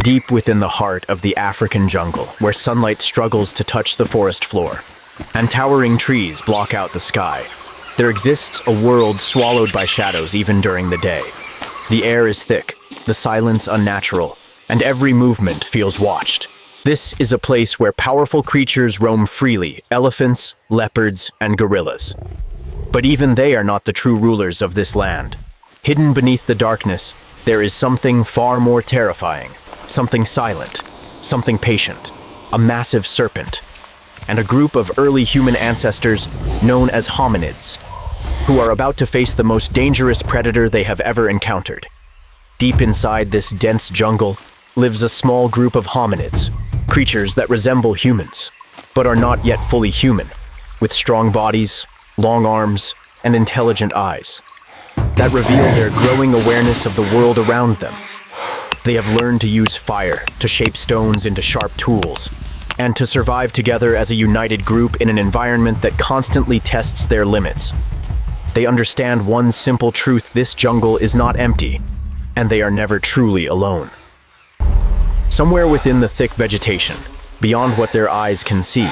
deep within the heart of the African jungle, where sunlight struggles to touch the forest floor, and towering trees block out the sky. There exists a world swallowed by shadows even during the day. The air is thick, the silence unnatural, and every movement feels watched. This is a place where powerful creatures roam freely: elephants, leopards, and gorillas. But even they are not the true rulers of this land. Hidden beneath the darkness, there is something far more terrifying, something silent, something patient, a massive serpent, and a group of early human ancestors known as hominids, who are about to face the most dangerous predator they have ever encountered. Deep inside this dense jungle lives a small group of hominids, creatures that resemble humans, but are not yet fully human, with strong bodies, long arms, and intelligent eyes that reveal their growing awareness of the world around them. They have learned to use fire to shape stones into sharp tools, and to survive together as a united group in an environment that constantly tests their limits. They understand one simple truth: this jungle is not empty, and they are never truly alone. Somewhere within the thick vegetation, beyond what their eyes can see,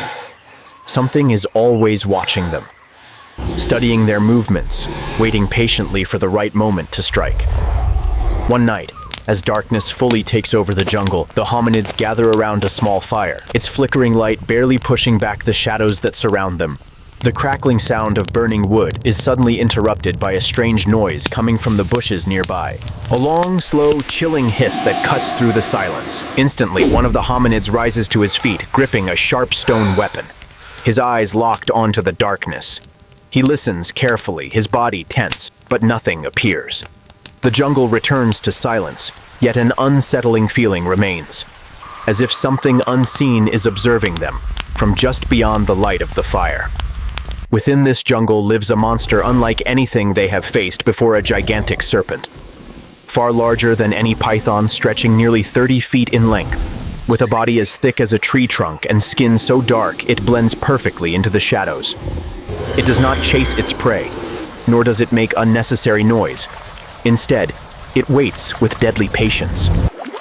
something is always watching them, studying their movements, waiting patiently for the right moment to strike. One night, as darkness fully takes over the jungle, the hominids gather around a small fire, its flickering light barely pushing back the shadows that surround them. The crackling sound of burning wood is suddenly interrupted by a strange noise coming from the bushes nearby. A long, slow, chilling hiss that cuts through the silence. Instantly, one of the hominids rises to his feet, gripping a sharp stone weapon, his eyes locked onto the darkness. He listens carefully, his body tense, but nothing appears. The jungle returns to silence, yet an unsettling feeling remains, as if something unseen is observing them from just beyond the light of the fire. Within this jungle lives a monster unlike anything they have faced before: a gigantic serpent, far larger than any python, stretching nearly 30 feet in length, with a body as thick as a tree trunk and skin so dark it blends perfectly into the shadows. It does not chase its prey, nor does it make unnecessary noise. Instead, it waits with deadly patience,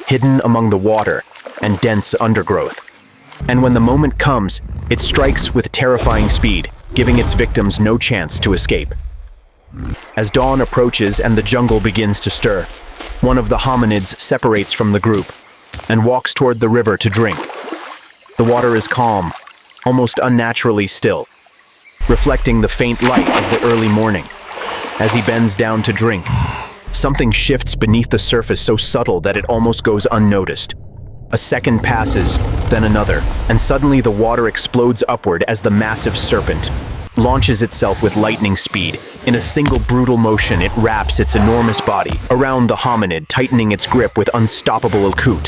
hidden among the water and dense undergrowth. And when the moment comes, it strikes with terrifying speed, giving its victims no chance to escape. As dawn approaches and the jungle begins to stir, one of the hominids separates from the group and walks toward the river to drink. The water is calm, almost unnaturally still, reflecting the faint light of the early morning. As he bends down to drink, something shifts beneath the surface so subtle that it almost goes unnoticed. A second passes, then another, and suddenly the water explodes upward as the massive serpent launches itself with lightning speed. In a single brutal motion, it wraps its enormous body around the hominid, tightening its grip with unstoppable écoute.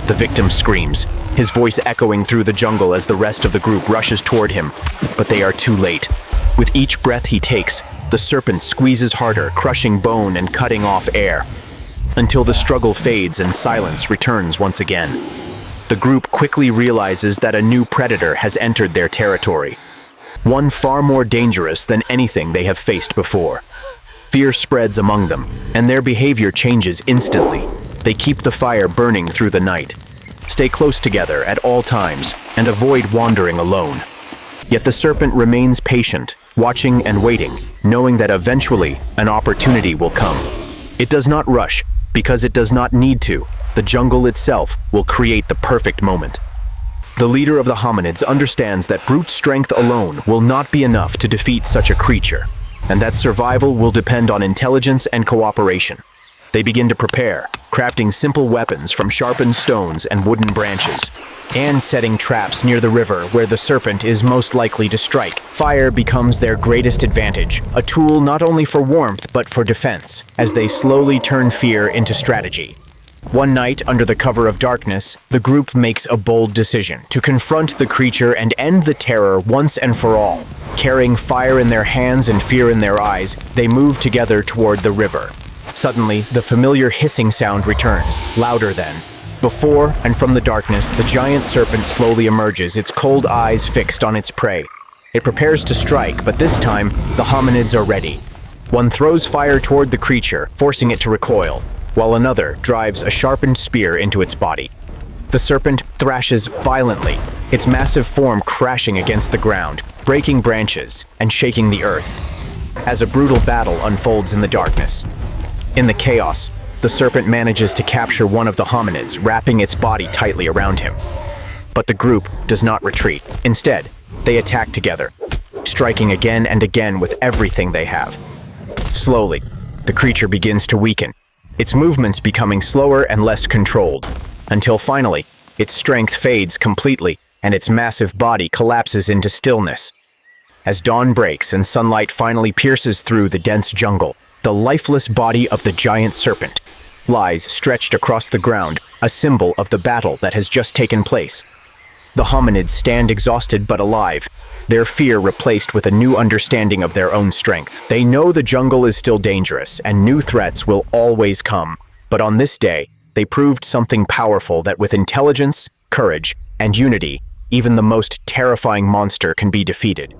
The victim screams, his voice echoing through the jungle as the rest of the group rushes toward him, but they are too late. With each breath he takes, the serpent squeezes harder, crushing bone and cutting off air, until the struggle fades and silence returns once again. The group quickly realizes that a new predator has entered their territory, one far more dangerous than anything they have faced before. Fear spreads among them, and their behavior changes instantly. They keep the fire burning through the night, stay close together at all times, and avoid wandering alone. Yet the serpent remains patient, watching and waiting, knowing that eventually an opportunity will come. It does not rush, because it does not need to. The jungle itself will create the perfect moment. The leader of the hominids understands that brute strength alone will not be enough to defeat such a creature, and that survival will depend on intelligence and cooperation. They begin to prepare, crafting simple weapons from sharpened stones and wooden branches, and setting traps near the river where the serpent is most likely to strike. Fire becomes their greatest advantage, a tool not only for warmth but for defense, as they slowly turn fear into strategy. One night, under the cover of darkness, the group makes a bold decision to confront the creature and end the terror once and for all. Carrying fire in their hands and fear in their eyes, they move together toward the river. Suddenly, the familiar hissing sound returns, louder than before, and from the darkness, the giant serpent slowly emerges, its cold eyes fixed on its prey. It prepares to strike, but this time, the hominids are ready. One throws fire toward the creature, forcing it to recoil, while another drives a sharpened spear into its body. The serpent thrashes violently, its massive form crashing against the ground, breaking branches and shaking the earth, as a brutal battle unfolds in the darkness. In the chaos, the serpent manages to capture one of the hominids, wrapping its body tightly around him. But the group does not retreat. Instead, they attack together, striking again and again with everything they have. Slowly, the creature begins to weaken, its movements becoming slower and less controlled, until finally, its strength fades completely and its massive body collapses into stillness. As dawn breaks and sunlight finally pierces through the dense jungle, the lifeless body of the giant serpent lies stretched across the ground, a symbol of the battle that has just taken place. The hominids stand exhausted but alive, their fear replaced with a new understanding of their own strength. They know the jungle is still dangerous and new threats will always come, but on this day, they proved something powerful, that with intelligence, courage, and unity, even the most terrifying monster can be defeated.